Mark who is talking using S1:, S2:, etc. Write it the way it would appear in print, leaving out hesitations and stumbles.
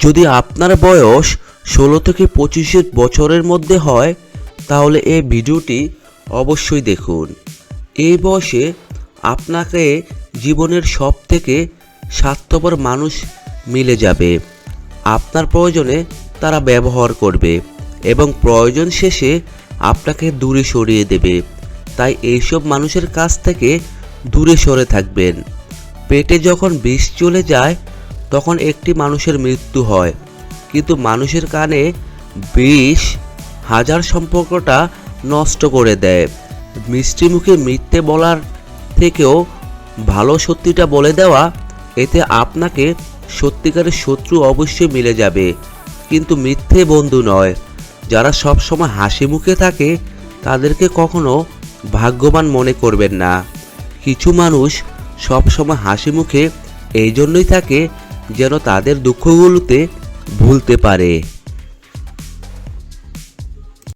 S1: যদি আপনার বয়স 16 থেকে 25 বছরের মধ্যে হয় তাহলে এই ভিডিওটি অবশ্যই দেখুন। এই বয়সে আপনাকে জীবনের সবথেকে স্বার্থপর মানুষ মিলে যাবে। আপনার প্রয়োজনে তারা ব্যবহার করবে এবং প্রয়োজন শেষে আপনাকে দূরে সরিয়ে দেবে। তাই এইসব মানুষের কাছ থেকে দূরে সরে থাকবেন। পেটে যখন বিষ চলে যায় তখন একটি মানুষের মৃত্যু হয়, কিন্তু মানুষের কানে বিষ হাজার সম্পর্কটা নষ্ট করে দেয়। মিষ্টি মুখে মিথ্যে বলার থেকেও ভালো সত্যিটা বলে দেওয়া, এতে আপনাকে সত্যিকারের শত্রু অবশ্যই মিলে যাবে, কিন্তু মিথ্যে বন্ধু নয়। যারা সব সময় হাসি মুখে থাকে তাদেরকে কখনো ভাগ্যবান মনে করবেন না। কিছু মানুষ সব সময় হাসি মুখে এই জন্যই থাকে যেন তাদের দুঃখগুলোতে ভুলতে পারে।